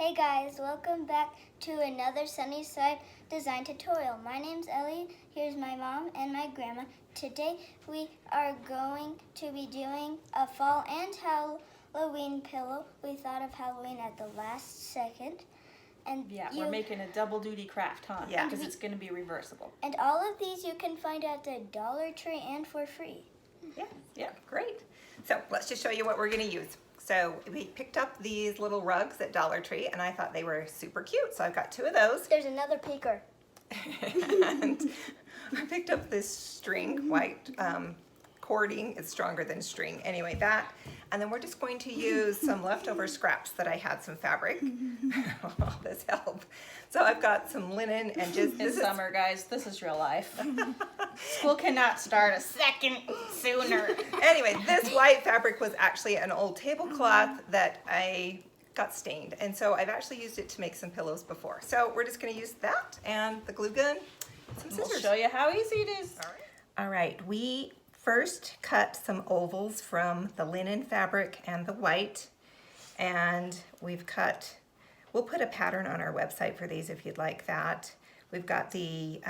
Hey guys, welcome back to another Sunnyside design tutorial. My name's Ellie, here's my mom and my grandma. Today we are going to be doing a fall and Halloween pillow. We thought of Halloween at the last second. And yeah, we're making a double duty craft, huh? Yeah. Because it's going to be reversible. And all of these you can find at the Dollar Tree and for free. Yeah, great. So let's just show you what we're gonna use. So we picked up these little rugs at Dollar Tree and I thought they were super cute. So I've got 2 of those. There's another peeker. And I picked up this string, white cording. It's stronger than string. Anyway, that. And then we're just going to use some leftover scraps that I had, some fabric. All this help. So I've got some linen and just... It's summer, guys. This is real life. School cannot start a second sooner. Anyway, this white fabric was actually an old tablecloth that I got stained. And so I've actually used it to make some pillows before. So we're just gonna use that and the glue gun, and some scissors. We'll show you how easy it is. All right, we first cut some ovals from the linen fabric and the white. And we've cut, we'll put a pattern on our website for these if you'd like that. We've got the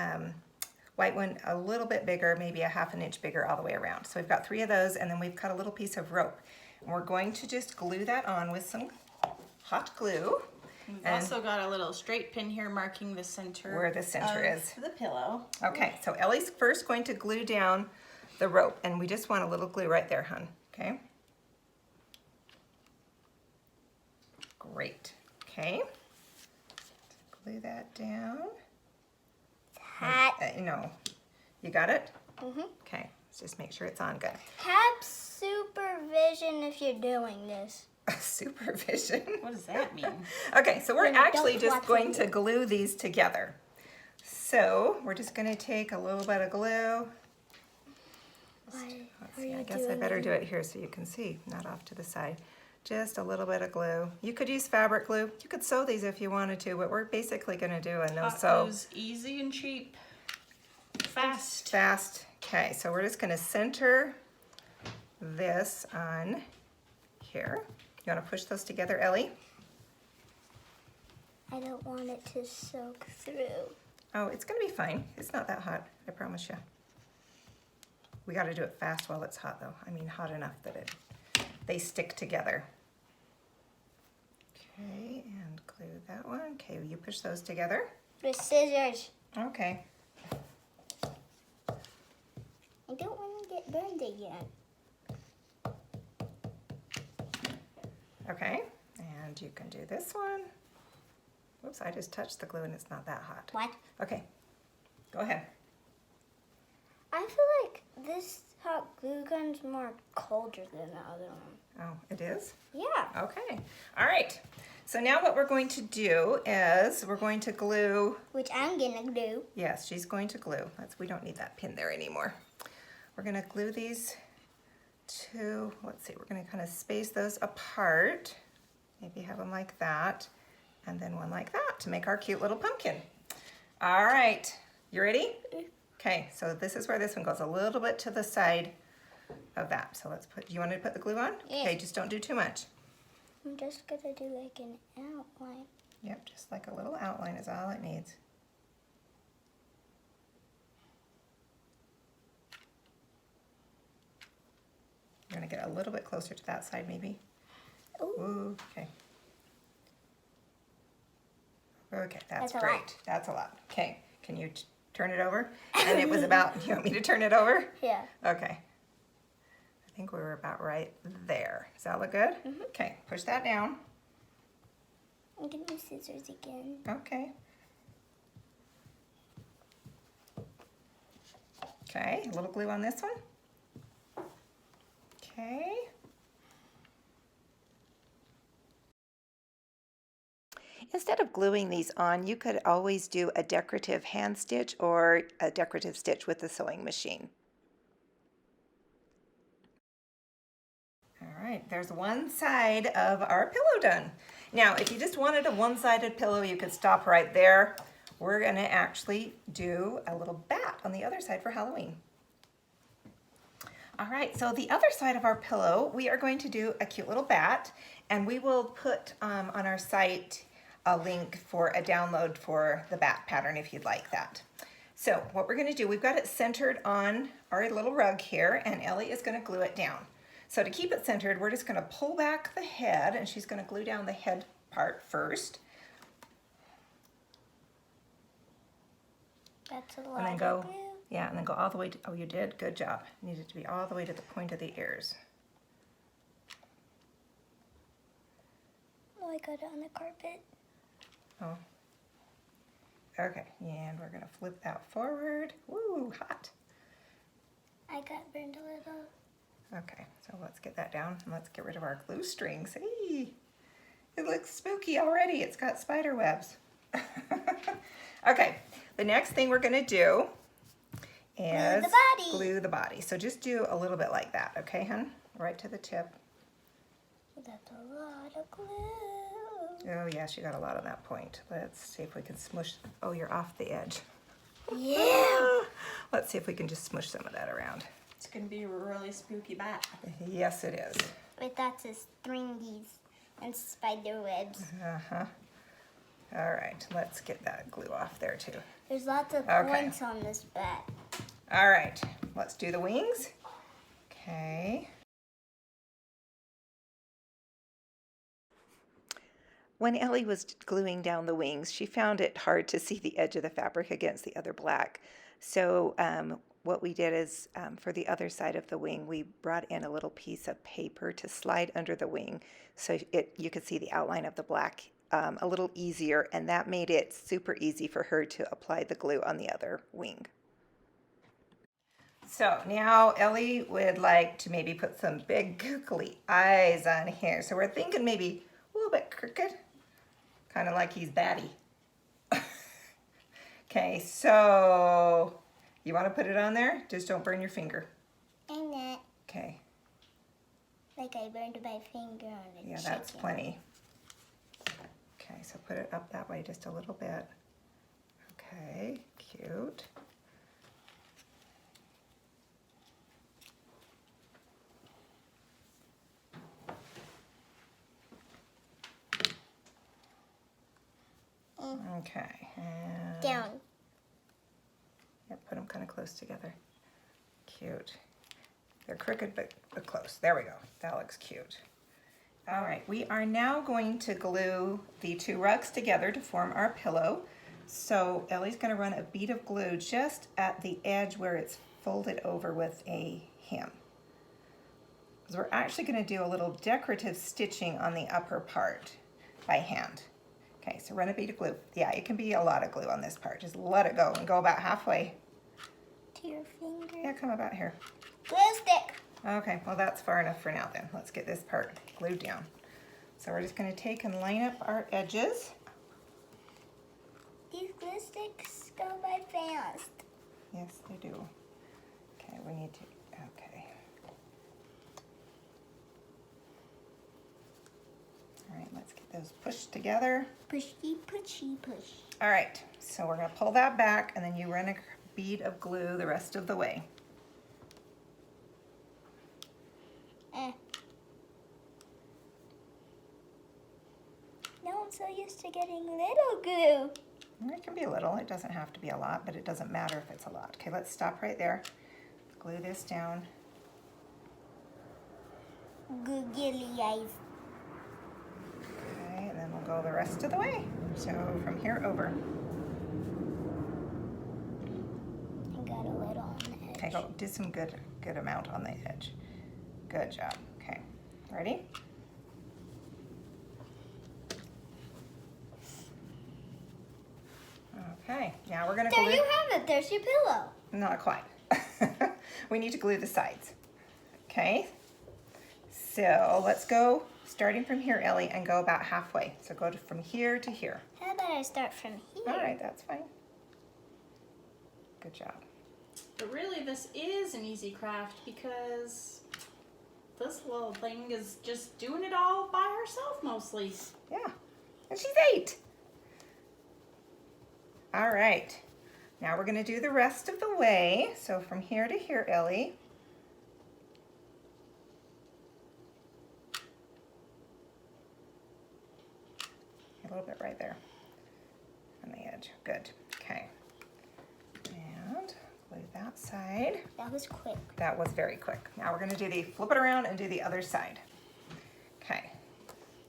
white one a little bit bigger, maybe a ½ inch bigger all the way around. So we've got 3 of those, and then we've cut a little piece of rope. And we're going to just glue that on with some hot glue. We've also got a little straight pin here marking the center. Where the center is. The pillow. Okay, so Ellie's first going to glue down the rope, and we just want a little glue right there, hun, okay? Great, okay. Glue that down. Hot. You got it? Mm-hmm. Okay, let's just make sure it's on good. Have supervision if you're doing this. Supervision. What does that mean? Okay, so we're When you actually don't just watch going it. to glue these together. So we're just going to take a little bit of glue. Why Let's are see, you I guess I doing better it? do it here so you can see, not off to the side. Just a little bit of glue. You could use fabric glue. You could sew these if you wanted to, but we're basically going to do a no sew. Glue's easy and cheap. Fast. Fast. Okay, so we're just going to center this on here. You want to push those together, Ellie? I don't want it to soak through. Oh, it's going to be fine. It's not that hot, I promise you. We got to do it fast while it's hot, though. I mean, hot enough that they stick together. Okay, and glue that one. Okay, you push those together. With scissors. Okay. I don't want to get burned again. Okay, and you can do this one. Whoops, I just touched the glue and it's not that hot. What? Okay, go ahead. I feel like this hot glue gun's more colder than the other one. Oh, it is? Yeah. Okay, all right. So now what we're going to do is we're going to glue. Which I'm gonna do. Yes, she's going to glue. We don't need that pin there anymore. We're gonna glue these to, let's see, we're gonna kind of space those apart. Maybe have them like that, and then one like that to make our cute little pumpkin. All right, you ready? Okay, so this is where this one goes, a little bit to the side of that. So let's put, you want to put the glue on? Yeah. Okay, just don't do too much. I'm just gonna do like an outline. Yep, just like a little outline is all it needs. You're gonna get a little bit closer to that side maybe. Ooh. Ooh, okay. Okay, that's That's a great. lot. That's a lot. Okay, can you turn it over? And it was about, you want me to turn it over? Yeah. Okay. I think we were about right there. Does that look good? Mm-hmm. Okay, push that down. I'm gonna use scissors again. Okay. Okay, a little glue on this one. Okay. Instead of gluing these on, you could always do a decorative hand stitch or a decorative stitch with the sewing machine. All right, there's one side of our pillow done. Now, if you just wanted a one-sided pillow, you could stop right there. We're gonna actually do a little bat on the other side for Halloween. All right, so the other side of our pillow, we are going to do a cute little bat, and we will put on our site a link for a download for the bat pattern if you'd like that. So what we're gonna do, we've got it centered on our little rug here, and Ellie is gonna glue it down. So to keep it centered, we're just gonna pull back the head, and she's gonna glue down the head part first. That's a And lot then of go, glue. yeah, and then go all the way to, oh, you did, good job. It needed to be all the way to the point of the ears. Oh, I got it on the carpet. Oh. Okay, and we're gonna flip that forward. Woo, hot. I got burned a little. Okay, so let's get that down and let's get rid of our glue strings. Hey, it looks spooky already. It's got spider webs. Okay, the next thing we're gonna do is Glue the body. glue the body. So just do a little bit like that, okay, hun? Right to the tip. That's a lot of glue. Oh yes, you got a lot on that point. Let's see if we can smush. Oh, you're off the edge. Yeah. Let's see if we can just smush some of that around. It's gonna be a really spooky bat. Yes, it is. With lots of stringies and spider webs. Uh-huh. All right, let's get that glue off there too. There's lots of Okay. points on this bat. All right, let's do the wings. Okay. When Ellie was gluing down the wings, she found it hard to see the edge of the fabric against the other black. So what we did is for the other side of the wing, we brought in a little piece of paper to slide under the wing so you could see the outline of the black a little easier, and that made it super easy for her to apply the glue on the other wing. So now Ellie would like to maybe put some big googly eyes on here. So we're thinking maybe a little bit crooked, kind of like he's batty. Okay, so you want to put it on there? Just don't burn your finger. I'm not. Okay, Like I burned my finger on a yeah, chicken. that's plenty. Okay, so put it up that way just a little bit. Okay, cute. Okay, and Down. yeah, put them kind of close together. Cute. They're crooked but close. There we go. That looks cute. All right, we are now going to glue the two rugs together to form our pillow. So Ellie's going to run a bead of glue just at the edge where it's folded over with a hem. Because we're actually going to do a little decorative stitching on the upper part by hand. Okay, so run a bead of glue. Yeah, it can be a lot of glue on this part. Just let it go and go about halfway. To your finger. Yeah, come about here. Glue stick. Okay, well that's far enough for now then. Let's get this part glued down. So we're just going to take and line up our edges. These glue sticks go by fast. Yes, they do. Okay, we need to, okay. All right, let's get those pushed together. Pushy, pushy, push. All right, so we're going to pull that back and then you run a bead of glue the rest of the way. Now I'm so used to getting little glue. It can be a little, it doesn't have to be a lot, but it doesn't matter if it's a lot. Okay, let's stop right there. Glue this down. Googly eyes. Okay, and then we'll go the rest of the way. So from here over. I got a little on the edge. Okay, go do some good amount on the edge. Good job. Okay, ready? Okay, now we're gonna glue. There you have it. There's your pillow. Not quite. We need to glue the sides. Okay, so let's go starting from here, Ellie, and go about halfway. So go from here to here. How about I start from here? All right, that's fine. Good job. But really, this is an easy craft because this little thing is just doing it all by herself mostly. Yeah, and she's 8. All right, now we're gonna do the rest of the way. So from here to here, Ellie. little bit right there on the edge. Good. Okay. And glue that side. That was quick. That was very quick. Now we're going to do the flip it around and do the other side. Okay.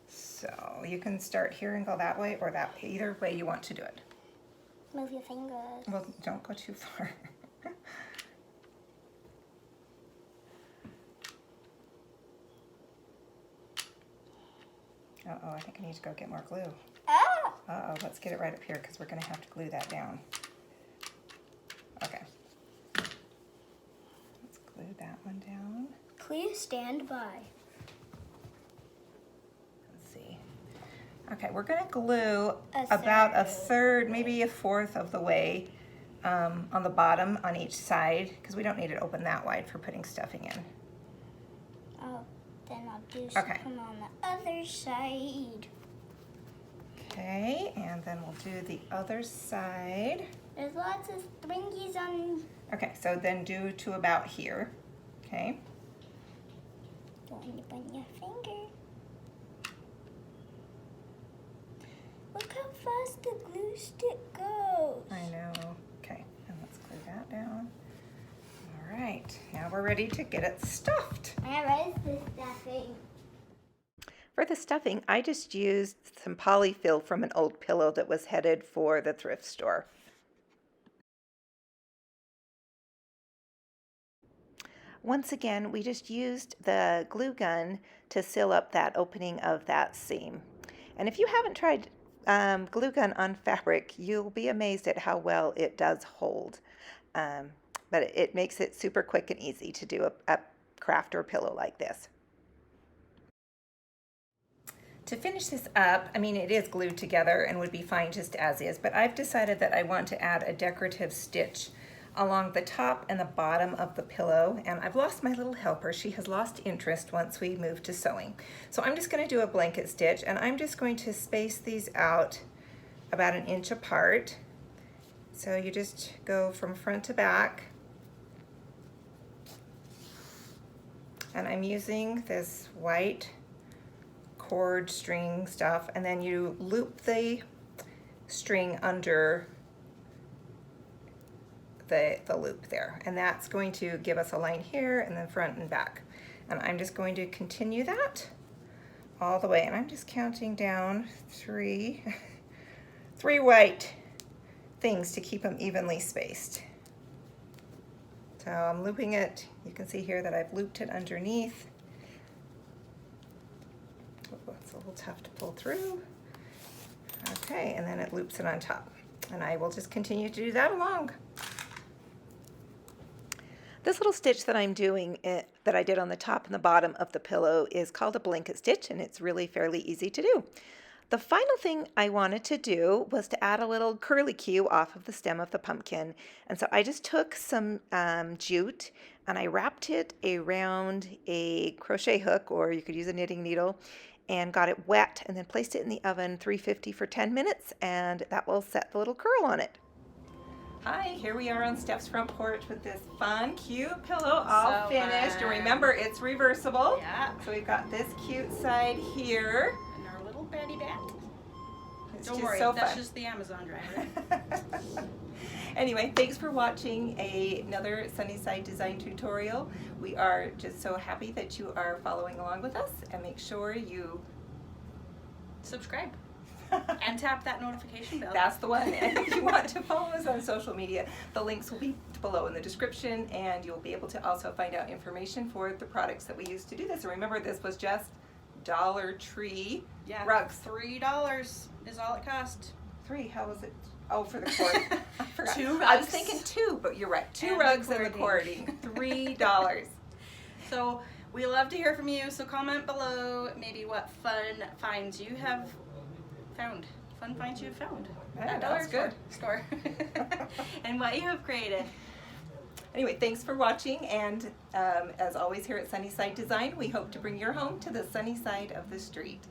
So you can start here and go that way or that way, either way you want to do it. Move your fingers. Well, don't go too far. Uh-oh, I think I need to go get more glue. Ah! Uh-oh, let's get it right up here because we're going to have to glue that down. Okay. Let's glue that one down. Please stand by. Let's see. Okay, we're going to glue A about a third. third, maybe a fourth of the way on the bottom on each side because we don't need it open that wide for putting stuffing in. Oh, then I'll do Okay. some on the other side. Okay, and then we'll do the other side. There's lots of springies on. Okay, so then do to about here. Okay. Don't want to burn your finger. Look how fast the glue stick goes. I know. Okay, and let's glue that down. All right, now we're ready to get it stuffed. Where is the stuffing? For the stuffing, I just used some polyfill from an old pillow that was headed for the thrift store. Once again, we just used the glue gun to seal up that opening of that seam. And if you haven't tried glue gun on fabric, you'll be amazed at how well it does hold. But it makes it super quick and easy to do a craft or pillow like this. To finish this up, I mean, it is glued together and would be fine just as is, but I've decided that I want to add a decorative stitch along the top and the bottom of the pillow, and I've lost my little helper. She has lost interest once we moved to sewing. So I'm just going to do a blanket stitch, and I'm just going to space these out about 1 inch apart. So you just go from front to back. And I'm using this white cord string stuff, and then you loop the string under the loop there, and that's going to give us a line here and then front and back. And I'm just going to continue that all the way, and I'm just counting down three white things to keep them evenly spaced. So I'm looping it. You can see here that I've looped it underneath. Oh, it's a little tough to pull through. Okay, and then it loops it on top. And I will just continue to do that along. This little stitch that I'm doing, that I did on the top and the bottom of the pillow, is called a blanket stitch, and it's really fairly easy to do. The final thing I wanted to do was to add a little curlicue off of the stem of the pumpkin. And so I just took some jute and I wrapped it around a crochet hook, or you could use a knitting needle, and got it wet and then placed it in the oven 350 for 10 minutes, and that will set the little curl on it. Hi, here we are on Steph's front porch with this fun, cute pillow all finished. fun. And remember, it's reversible. Yeah. So we've got this cute side here. And our little Betty Bat. It's Don't just worry, so that's fun. just the Amazon driver. Anyway, thanks for watching another Sunnyside design tutorial. We are just so happy that you are following along with us, and make sure you Subscribe. And tap that notification bell. That's the one. And if you want to follow us on social media, the links will be below in the description, and you'll be able to also find out information for the products that we use to do this. And remember, this was just Dollar Tree rugs. $3 is all it cost. 3, how was it? Oh, for the cord. I forgot. 2 I was rugs. thinking 2, but you're right. 2 And rugs the and the cording. $3. So we love to hear from you. So comment below maybe what fun finds you have found. Fun finds you have found. Yeah, At that's Dollar good. Store. And what you have created. Anyway, thanks for watching, and as always here at Sunnyside Design, we hope to bring your home to the sunny side of the street.